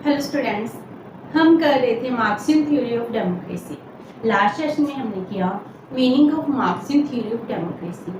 Hello students, हम कर रहे थे Marxian theory of democracy. Last session में हमने किया meaning of Marxian theory of democracy.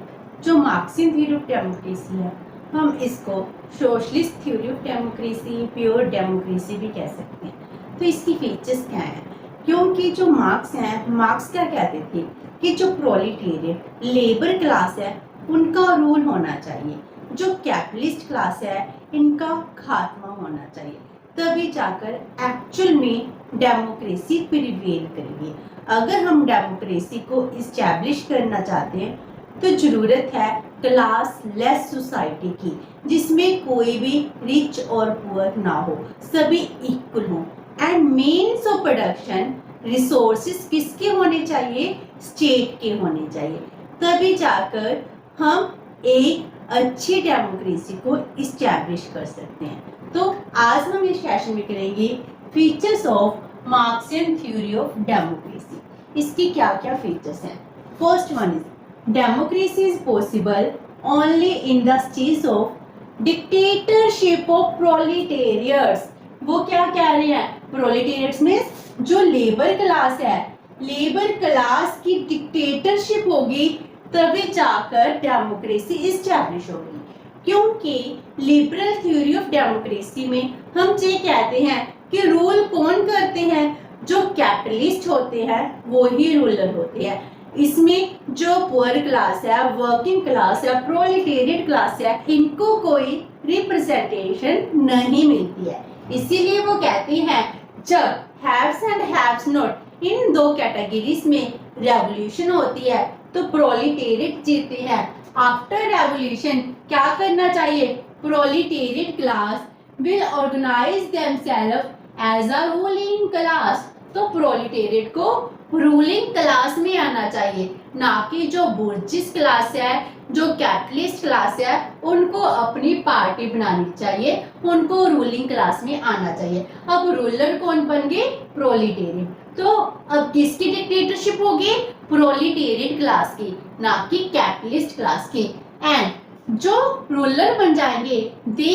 जो मार्क्सियन थ्योरी ऑफ डेमोक्रेसी है, हम इसको socialist theory of democracy, pure democracy भी कह सकते हैं। तो इसकी फीचर्स क्या हैं? क्योंकि जो मार्क्स हैं, मार्क्स क्या कहते थे कि जो प्रोलेटेरियट लेबर क्लास है उनका रूल होना चाहिए, जो कैपिटलिस्ट क्लास है इनका खात्मा होना चाहिए, तभी जाकर एक्चुअल में डेमोक्रेसी प्रिवेल करेगी। अगर हम डेमोक्रेसी को इस्टेब्लिश करना चाहते हैं तो ज़रूरत है क्लास लेस सोसाइटी की, जिसमें कोई भी रिच और पुअर ना हो, सभी इक्वल हो। And means of production resources किसके होने चाहिए? स्टेट के होने चाहिए, तभी जाकर हम एक अच्छी डेमोक्रेसी को इस्टेब्लिश कर सकते हैं। तो आज हम इस सेशन में करेंगे features of Marxian theory of democracy. इसकी क्या क्या फीचर्स हैं? First one is democracy is possible only in the stage of dictatorship of proletariats. वो क्या कह रहे हैं? प्रोलेटेरियट्स में जो लेबर क्लास है, लेबर क्लास की डिक्टेटरशिप होगी, तभी जाकर डेमोक्रेसी इस्टेब्लिश होगी। क्योंकि लिबरल थ्योरी ऑफ डेमोक्रेसी में हम ये कहते हैं कि रूल कौन करते हैं? जो कैपिटलिस्ट होते हैं वो ही रूलर होते हैं। इसमें जो पुअर क्लास है, वर्किंग क्लास है, प्रोलेटेरियट क्लास है, इनको कोई रिप्रेजेंटेशन नहीं मिलती है। इसीलिए वो कहते हैं जब haves and haves not in दो कैटेगरीज में रेवोल्यूशन होती है तो प्रोलेटेरियट जीते हैं। आफ्टर रेवोल्यूशन क्या करना चाहिए? Proletariat class will organise themselves as a ruling class. तो प्रोलेटेरियट को रूलिंग क्लास में आना चाहिए, ना कि जो बुर्जिस क्लास है, जो कैपिटलिस्ट क्लास है, उनको अपनी पार्टी बनानी चाहिए, उनको रूलिंग क्लास में आना चाहिए। अब रूलर कौन बन गए? प्रोलेटेरियट। तो अब किसकी डिक्टेटरशिप होगी? प्रोलेटेरियट क्लास की, ना कि कैपिटलिस्ट क्लास की। एंड जो रूलर बन जाएंगे they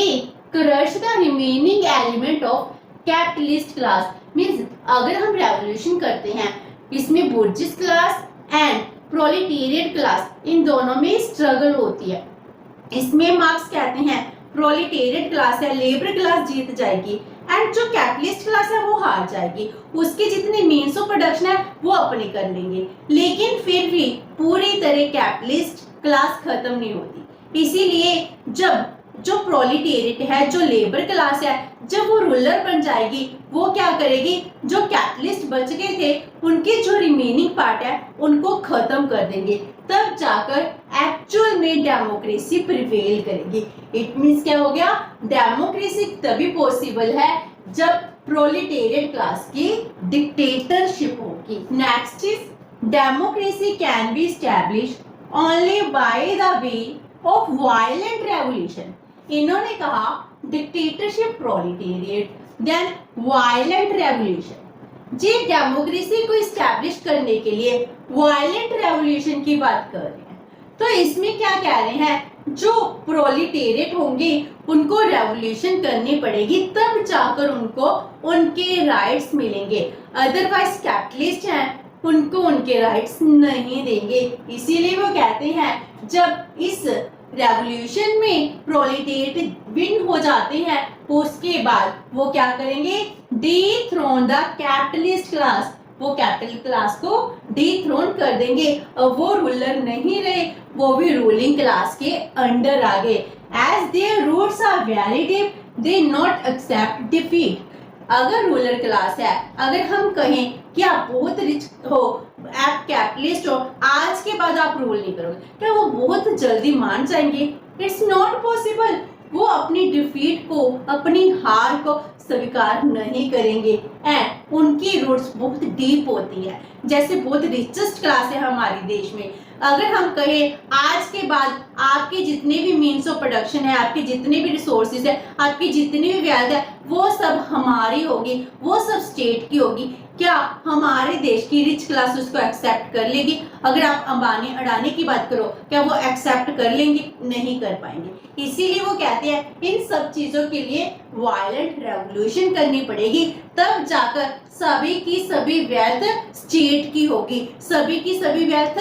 crush the remaining element of capitalist class. Means अगर हम रेवोल्यूशन करते हैं, इसमें bourgeois class and proletariat class इन दोनों में स्ट्रगल होती है। इसमें मार्क्स कहते हैं प्रोलेटेरियट क्लास है, लेबर क्लास जीत जाएगी एंड जो कैपिटलिस्ट क्लास है वो हार जाएगी। उसके जितने मीन्स ऑफ प्रोडक्शन है वो अपने कर लेंगे, लेकिन फिर भी पूरी तरह कैपिटलिस्ट क्लास खत्म नहीं होती। इसीलिए जब जो प्रोलेटेरियट है, जो लेबर क्लास है, जब वो रूलर बन जाएगी, वो क्या करेगी? जो कैपिटलिस्ट बच गए थे उनके जो रिमेनिंग पार्ट है उनको खत्म कर देंगे, तब जाकर एक्चुअल में डेमोक्रेसी प्रिवेल करेगी। इट मींस क्या हो गया? डेमोक्रेसी तभी पॉसिबल है जब प्रोलेटेरियट क्लास की डिक्टेटरशिप होगी। Next is democracy can be established only by the way of violent revolution. इन्होंने कहा dictatorship, proletariat, then violent revolution. जी डेमोक्रेसी को इस्टेब्लिश करने के लिए वायलेंट रेवोल्यूशन की बात कर रहे हैं। तो इसमें क्या कह रहे हैं? जो प्रोलेटेरियट होंगे उनको रेवोल्यूशन करनी पड़ेगी, तब जाकर उनको उनके राइट्स मिलेंगे। अदरवाइज कैपिटलिस्ट हैं, उनको उनके राइट्स नहीं देंगे। इसीलिए वो कहते हैं जब इस रेवोल्यूशन में प्रोलेटेरियट विन हो जाते हैं, उसके बाद वो क्या करेंगे? Dethrone the capitalist class. वो कैपिटल क्लास को डिथ्रोन कर देंगे और वो रूलर नहीं रहे, वो भी रूलिंग क्लास के अंडर आ गए। As their roots are very deep, they not accept defeat. अगर रूलर क्लास है, अगर हम कहें कि आप बहुत रिच हो, आप कैपिटलिस्ट हो, आज के बाद आप रूल नहीं करोगे, क्या वो बहुत जल्दी मान जाएंगे? It's not possible. वो अपनी डिफीट को, अपनी हार को स्वीकार नहीं करेंगे एंड उनकी रूट्स बहुत डीप होती है। जैसे बहुत रिचेस्ट क्लास है हमारे देश में, अगर हम कहें आज के बाद आपके जितने भी मीन्स ऑफ प्रोडक्शन है, आपके जितने भी रिसोर्सेज है, आपकी जितनी भी वेल्थ है, वो सब हमारी होगी, वो सब स्टेट की होगी, क्या हमारे देश की रिच क्लास उसको एक्सेप्ट कर लेगी? अगर आप अंबानी अडानी की बात करो, क्या वो एक्सेप्ट कर लेंगे? नहीं कर पाएंगे। इसीलिए वो कहते हैं इन सब चीजों के लिए वायलेंट रेवोल्यूशन करनी पड़ेगी, तब जाकर सभी की सभी वेल्थ स्टेट की होगी, सभी की सभी वेल्थ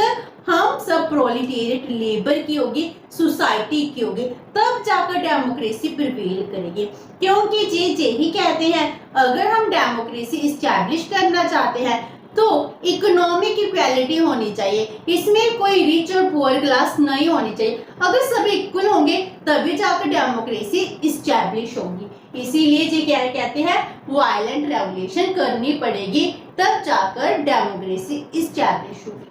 हम सब प्रोलिटेरिएट लेबर की होगी, सोसाइटी की होगी, तब जाकर डेमोक्रेसी प्रिवेल करेगी। क्योंकि जे ही कहते हैं अगर हम डेमोक्रेसी इस्टेब्लिश करना चाहते हैं तो इकोनॉमिक इक्वालिटी होनी चाहिए, इसमें कोई रिच और पुअर क्लास नहीं होनी चाहिए। अगर सभी इक्वल होंगे तभी जाकर डेमोक्रेसी इस्टेब्लिश होगी। इसीलिए जी क्या कहते हैं वायलेंट रेवोल्यूशन करनी पड़ेगी, तब जाकर डेमोक्रेसी इस्टेब्लिश होगी।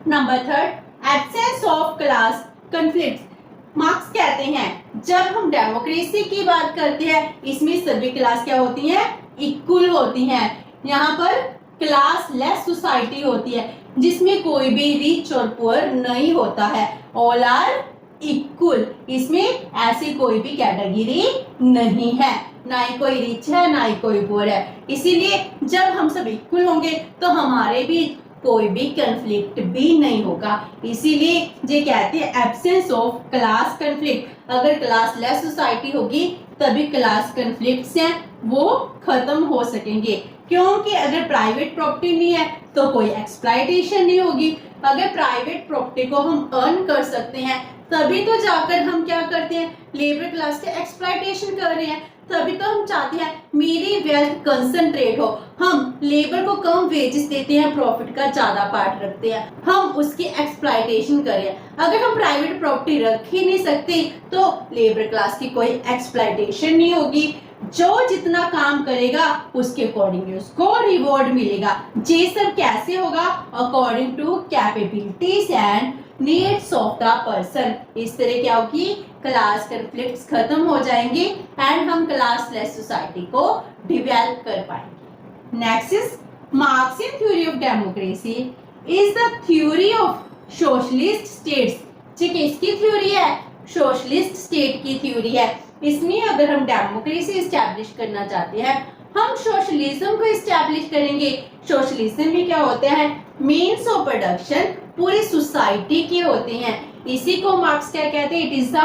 Number third, absence of class conflict. Marks कहते हैं जब हम डेमोक्रेसी की बात करते हैं इसमें सभी क्लास क्या होती हैं? इक्वल होती हैं। यहाँ पर क्लास लेस सोसाइटी होती है जिसमें कोई भी रिच और पुअर नहीं होता है, ऑल आर इक्वल। इसमें ऐसी कोई भी कैटेगरी नहीं है, ना ही कोई रिच है ना ही कोई पुअर है। इसीलिए जब हम सब इक्वल होंगे तो हमारे भी कोई भी कन्फ्लिक्ट भी नहीं होगा। इसीलिए ये कहते हैं एब्सेंस ऑफ क्लास कन्फ्लिक्ट। अगर क्लास लेस सोसाइटी होगी तभी क्लास कन्फ्लिक्ट्स हैं वो खत्म हो सकेंगे। क्योंकि अगर प्राइवेट प्रॉपर्टी नहीं है तो कोई एक्सप्लॉयटेशन नहीं होगी। अगर प्राइवेट प्रॉपर्टी को हम अर्न कर सकते हैं तभी तो जाकर हम क्या करते हैं, लेबर क्लास के एक्सप्लॉयटेशन कर रहे हैं। तभी तो हम चाहते हैं मेरी वेल्थ कंसंट्रेट हो, हम लेबर को कम वेजेस देते हैं, प्रॉफिट का ज्यादा पार्ट रखते हैं, हम उसकी एक्सप्लॉयटेशन करें। अगर हम प्राइवेट प्रॉपर्टी रख ही नहीं सकते तो लेबर क्लास की कोई एक्सप्लॉयटेशन नहीं होगी। जो जितना काम करेगा उसके अकॉर्डिंग उसको रिवॉर्ड मिलेगा। ये सब कैसे होगा? According to capabilities and needs of the person. इस तरह क्या होगी, क्लास कॉन्फ्लिक्ट्स खत्म हो जाएंगे एंड हम क्लास लेस सोसाइटी को डेवलप कर पाएंगे। Next is Marxian theory of democracy is the theory of socialist states. ये किसकी थ्योरी है? सोशलिस्ट स्टेट की थ्योरी है। इसमें अगर हम डेमोक्रेसी इस्टेब्लिश करना चाहते हैं हम सोशलिज्म को इस्टेब्लिश करेंगे। सोशलिज्म में क्या होता है, मीन्स ऑफ प्रोडक्शन पूरी सोसाइटी के होते हैं। इसी को मार्क्स क्या कहते हैं, it is the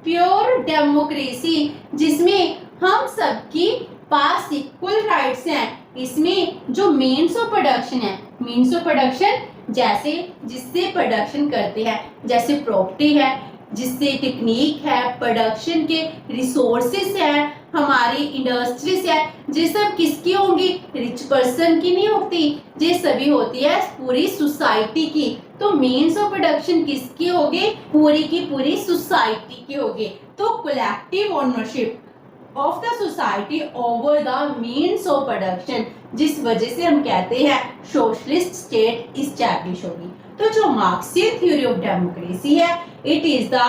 pure democracy जिसमें हम सबकी पास इक्वल राइट्स हैं। इसमें जो मीन्स ऑफ प्रोडक्शन है, मीन्स ऑफ प्रोडक्शन जैसे जिससे प्रोडक्शन करते हैं, जैसे प्रॉपर्टी है, जिससे टेक्निक है, प्रोडक्शन के रिसोर्सेस है, हमारी इंडस्ट्रीज है, ये सब किसकी होंगी? रिच पर्सन की नहीं होती, ये सभी होती है पूरी सोसाइटी की। तो मीन्स ऑफ प्रोडक्शन किसकी होगी? पूरी की पूरी सोसाइटी की होगी। तो collective ownership of the society over the means of production, जिस वजह से हम कहते हैं सोशलिस्ट स्टेट इस्टेब्लिश होगी। तो जो मार्क्सियन थ्योरी ऑफ डेमोक्रेसी है it is the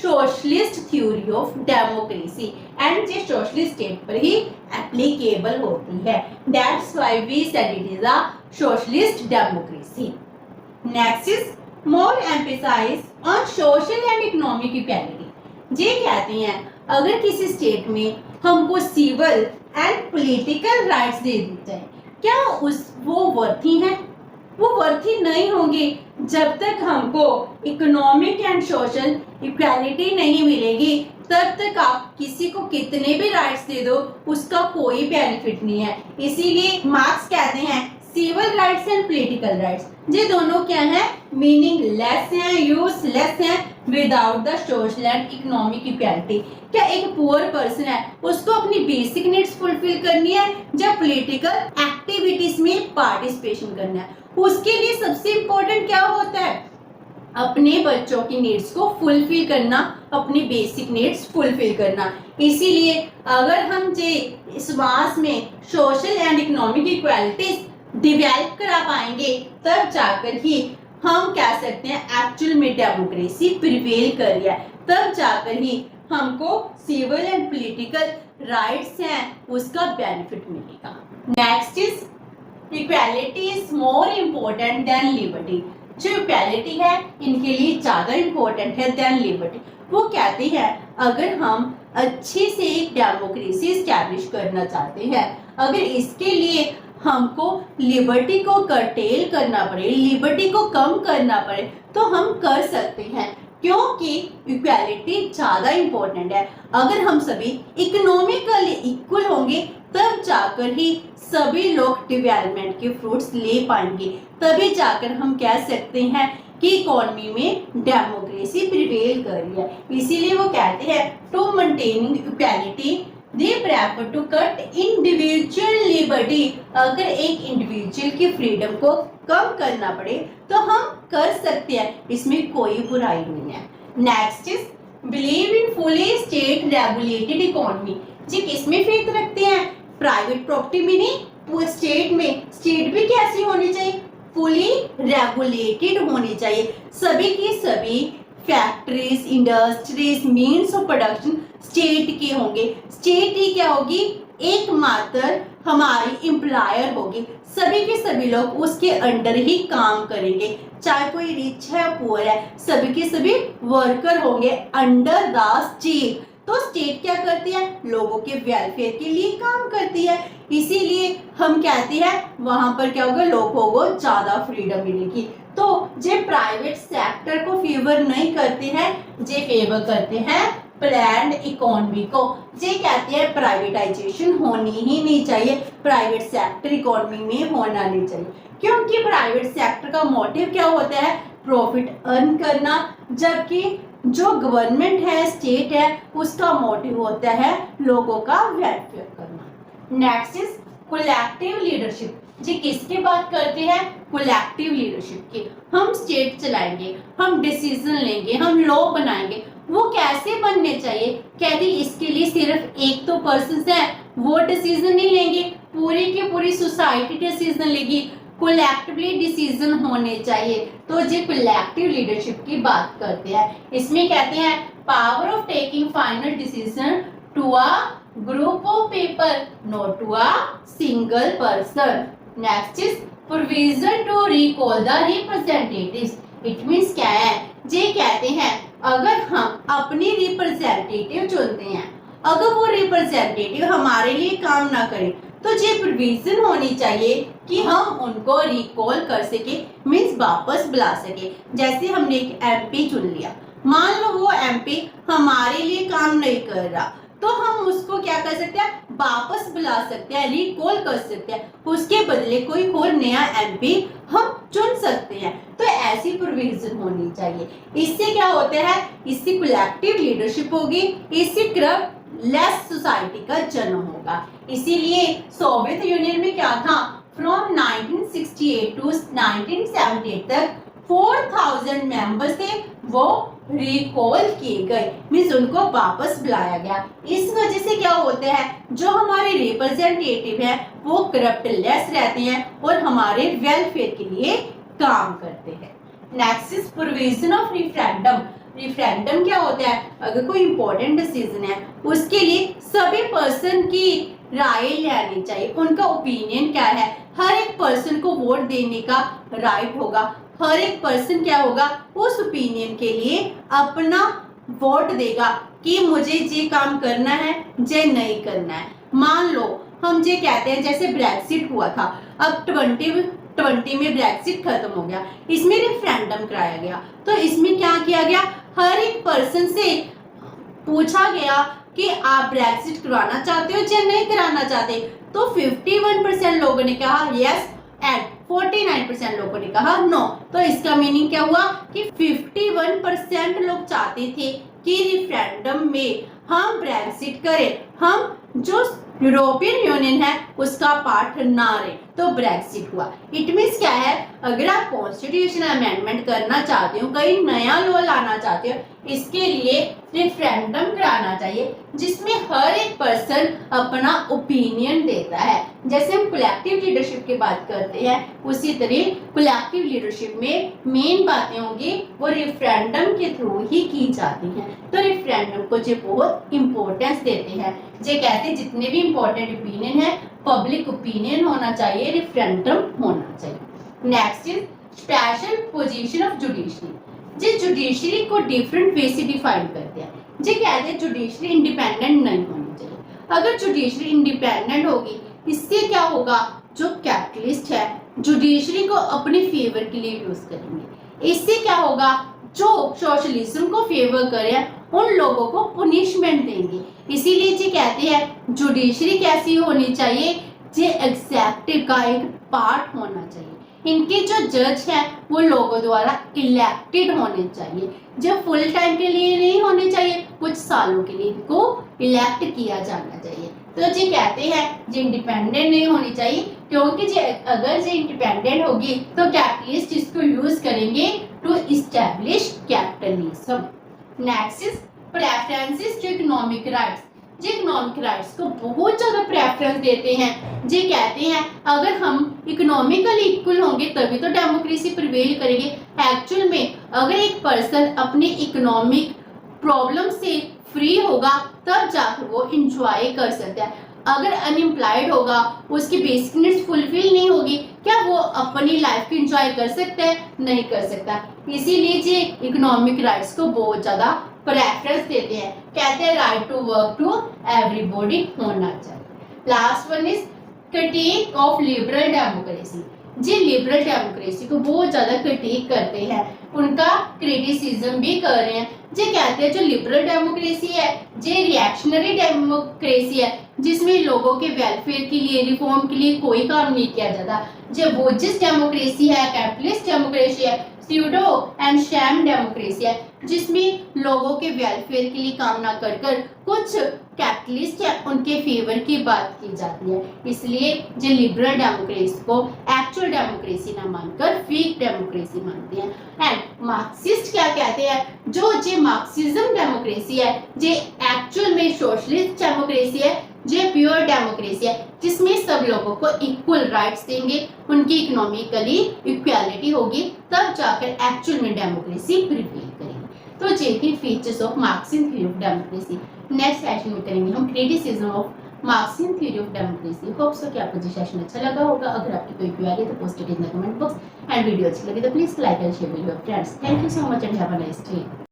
socialist theory of democracy and ये सोशलिस्ट स्टेट पर ही एप्लीकेबल होती है। That's why we said it is a socialist democracy. Next is more emphasise on social and economic equality. ये कहते हैं अगर किसी स्टेट में हमको सिविल एंड पॉलिटिकल राइट्स दे दी जाए, क्या वो वर्थी हैं? वो वर्थी नहीं होंगे जब तक हमको इकोनॉमिक एंड सोशल इक्वालिटी नहीं मिलेगी। तब तक आप किसी को कितने भी राइट्स दे दो उसका कोई बेनिफिट नहीं है। इसीलिए मार्क्स कहते हैं civil rights and political rights ये दोनों क्या है, मीनिंगलेस हैं, यूजलेस हैं without the social and economic equality. क्या एक पुअर पर्सन है उसको अपनी बेसिक नीड्स फुलफिल करनी है या पॉलिटिकल एक्टिविटीज में पार्टिसिपेशन करना है? उसके लिए सबसे इंपॉर्टेंट क्या होता है? अपने बच्चों की नीड्स को फुलफिल करना, अपनी बेसिक नीड्स फुलफिल करना। इसीलिए अगर हम जे समाज में social and economic equalities develop करा पाएंगे तब जाकर ही हम कह सकते हैं एक्चुअल में डेमोक्रेसी प्रिवेल कर रही है। तब जाकर ही हमको सिविल एंड पॉलिटिकल राइट्स हैं उसका बेनिफिट मिलेगा। Next is equality is more important then liberty. जो इक्वालिटी है इनके लिए ज्यादा इम्पोर्टेंट है देन लिबर्टी। वो कहते हैं अगर हम अच्छे से एक डेमोक्रेसी स्टैब्लिश करना चाहते हैं, अगर इसके लिए हमको लिबर्टी को कर्टेल करना पड़े, लिबर्टी को कम करना पड़े, तो हम कर सकते हैं, क्योंकि इक्वालिटी ज़्यादा इम्पोर्टेंट है। अगर हम सभी इकोनॉमिकली इक्वल होंगे तब जाकर ही सभी लोग डेवलपमेंट के फ्रूट्स ले पाएंगे, तभी जाकर हम कह सकते हैं कि इकोनॉमी में डेमोक्रेसी प्रिवेल कर रही है। इसीलिए वो कहते हैं to maintaining equality they prefer to cut individual liberty. अगर एक इंडिविजुअल की फ्रीडम को कम करना पड़े तो हम कर सकते हैं, इसमें कोई बुराई नहीं है। Next is believe in fully state regulated economy. जी किसमें फेथ रखते हैं? प्राइवेट प्रॉपर्टी में नहीं, स्टेट में। स्टेट भी कैसी होनी चाहिए? फुली रेगुलेटेड होनी चाहिए। सभी की सभी factories, industries, means of production state के होंगे। स्टेट ही क्या होगी? एकमात्र हमारी एम्प्लॉयर होगी। सभी के सभी लोग उसके अंडर ही काम करेंगे, चाहे कोई रिच है पुअर है, सभी के सभी वर्कर होंगे अंडर द स्टेट। तो स्टेट क्या करती है? लोगों के वेलफेयर के लिए काम करती है। इसीलिए हम कहते हैं वहां पर क्या होगा? लोगों को ज्यादा फ्रीडम मिलेगी। तो जे प्राइवेट सेक्टर को फेवर नहीं करते हैं, जे फेवर करते हैं प्लान्ड इकोनॉमी को। जे कहते हैं प्राइवेटाइजेशन होनी ही नहीं चाहिए, प्राइवेट सेक्टर इकोनॉमी में होना नहीं चाहिए, क्योंकि प्राइवेट सेक्टर का मोटिव क्या होता है? प्रॉफिट अर्न करना, जबकि जो गवर्नमेंट है, स्टेट है, उसका मोटिव होता है लोगों का वेलफेयर करना। Next is collective leadership. जी किसकी बात करते हैं? कलेक्टिव लीडरशिप की। हम स्टेट चलाएंगे, हम डिसीजन लेंगे, हम लॉ बनाएंगे। वो कैसे बनने चाहिए? कहते इसके लिए सिर्फ एक तो पर्सन है वो डिसीजन नहीं लेंगे, पूरी की पूरी सोसाइटी डिसीजन लेगी। कोलेक्टिवली डिसीजन होने चाहिए। तो जी कलेक्टिव लीडरशिप की बात करते हैं। इसमें कहते हैं power of taking final decision to a group of people, not to a single person. Next is provision to recall the representatives. It means क्या है? जी कहते हैं अगर हम अपनी रिप्रेजेंटेटिव चुनते हैं, अगर वो रिप्रेजेंटेटिव हमारे लिए काम ना करे, तो ये प्रोविजन होनी चाहिए कि हम उनको रिकॉल कर सके, मीन्स वापस बुला सके। जैसे हमने एक एमपी चुन लिया, मान लो वो एमपी हमारे लिए काम नहीं कर रहा, तो हम उसको क्या कर सकते हैं? वापस बुला सकते हैं, रिकॉल कर सकते हैं, उसके बदले कोई और नया एमपी हम चुन सकते हैं। तो ऐसी प्रोविजन होनी चाहिए। इससे क्या होता है? इससे कलेक्टिव लीडरशिप होगी, इससे करप्ट लेस सोसाइटी का जन्म होगा। इसीलिए सोवियत यूनियन में क्या था? फ्रॉम 1968 टू 1978 तक 4000 मेंबर्स थे, वो रिकॉल किए गए, मीन्स उनको वापस बुलाया गया। इस वजह से क्या होता है? जो हमारे रिप्रेजेंटेटिव है वो करप्ट लेस रहते हैं और हमारे वेलफेयर के लिए काम करते हैं। Next is provision of referendum. Referendum क्या होता है? अगर कोई इंपॉर्टेंट डिसीजन है उसके लिए सभी पर्सन की राय लेनी चाहिए, उनका ओपिनियन क्या है। हर एक पर्सन को वोट देने का राइट होगा, हर एक पर्सन क्या होगा? उस ओपिनियन के लिए अपना वोट देगा कि मुझे ये काम करना है, ये नहीं करना है। मान लो हम ये कहते हैं जैसे ब्रेक्सिट हुआ था, अब 2020 में ब्रेक्सिट खत्म हो गया, इसमें रेफरेंडम कराया गया। तो इसमें क्या किया गया? हर एक पर्सन से पूछा गया कि आप ब्रेक्सिट करवाना चाहते हो या नहीं कराना चाहते। तो 51% लोगों ने कहा यस एंड 49% लोगों ने कहा नो। तो इसका मीनिंग क्या हुआ कि 51% लोग चाहते थे कि रेफरेंडम में हम ब्रेक्सिट करें, हम जो यूरोपियन यूनियन है उसका पार्ट ना रहे, तो ब्रेक्सिट हुआ। इट मीन्स क्या है? अगर आप कॉन्स्टिट्यूशन अमेंडमेंट करना चाहते हो, कहीं नया लॉ लाना चाहते हो, इसके लिए रेफरेंडम कराना चाहिए जिसमें हर एक पर्सन अपना ओपिनियन देता है। जैसे हम कलेक्टिव लीडरशिप की बात करते हैं, उसी तरह कलेक्टिव लीडरशिप में मेन बातें होंगी वो रेफरेंडम के थ्रू ही की जाती हैं। तो रेफरेंडम को जो बहुत इंपॉर्टेंस देते हैं, जो कहते हैं जितने भी इंपॉर्टेंट ओपिनियन है पब्लिक ओपिनियन होना चाहिए, रेफरेंडम होना चाहिए। Next is special position of judiciary. जी जुडिशरी को डिफरेंट वे से डिफाइन करते हैं। जी कहते हैं जुडिशरी इंडिपेंडेंट नहीं होनी चाहिए। अगर जुडिशरी इंडिपेंडेंट होगी इससे क्या होगा? जो कैपिटलिस्ट है जुडिशरी को अपने फेवर के लिए यूज करेंगे। इससे क्या होगा, जो सोशलिज्म को फेवर करे उन लोगों को पनिशमेंट देंगे। इसीलिए जी कहते हैं जुडिशरी कैसी होनी चाहिए, जे एग्जेक्टिव का एक पार्ट होना चाहिए। इनके जो जज है वो लोगों द्वारा इलेक्टेड होने चाहिए, जो फुल टाइम के लिए नहीं होने चाहिए, कुछ सालों के लिए इनको इलेक्ट किया जाना चाहिए। तो जी कहते हैं जी इंडिपेंडेंट नहीं होनी चाहिए, क्योंकि जी अगर जी इंडिपेंडेंट होगी तो कैपिटलिस्ट इसको यूज करेंगे to establish capitalism. Next is preferences to economic rights. जी इकोनॉमिक राइट्स को बहुत ज्यादा प्रेफरेंस देते हैं। जी कहते हैं अगर हम इकोनॉमिकली इक्वल होंगे तभी तो डेमोक्रेसी प्रिवेल करेगी। एक्चुअल में अगर एक पर्सन अपने इकोनॉमिक प्रॉब्लम से फ्री होगा तब जाकर वो इंजॉय कर सकता है। अगर अनएम्प्लॉयड होगा, उसकी बेसिक नीड्स फुलफिल नहीं होगी, क्या वो अपनी लाइफ को एंजॉय कर सकता है? नहीं कर सकता। इसीलिए जी इकोनॉमिक राइट्स को बहुत ज्यादा प्रेफरेंस देते हैं। कहते हैं right to work to everybody होना चाहिए। Last one is critic of liberal democracy. जी लिबरल डेमोक्रेसी को बहुत ज्यादा क्रिटिक करते हैं, उनका क्रिटिसिज्म भी कर रहे हैं। जी कहते हैं जो लिबरल डेमोक्रेसी है जी रिएक्शनरी डेमोक्रेसी है, जिसमें लोगों के वेलफेयर के लिए, रिफॉर्म के लिए कोई काम नहीं किया जाता। जो वोजिस डेमोक्रेसी है, कैपिटलिस्ट डेमोक्रेसी है, स्यूडो एंड शैम डेमोक्रेसी है, जिसमें लोगों के वेलफेयर के लिए काम ना कर कर कुछ कैपिटलिस्ट है उनके फेवर की बात की जाती है। इसलिए जो लिबरल डेमोक्रेसी को एक्चुअल डेमोक्रेसी ना मानकर फेक डेमोक्रेसी मानते हैं। एंड मार्क्सिस्ट क्या कहते हैं, जो मार्क्सिज्म डेमोक्रेसी है जे एक्चुअल में सोशलिस्ट डेमोक्रेसी है, जे प्योर डेमोक्रेसी है, जिसमें सब लोगों को इक्वल राइट्स देंगे, उनकी इकोनॉमिकली इक्वालिटी होगी, तब जाकर एक्चुअल में डेमोक्रेसी प्रिवेल करेगी। तो ये थी features of Marxian theory of democracy. Next session में करेंगे हम criticism of Marxian theory of democracy. Hope so कि आपको ये सेशन अच्छा लगा होगा। अगर आपकी कोई क्वेरी है तो post it in the comment box, and video अच्छी लगी तो please like and share with your friends. Thank you so much and have a nice day.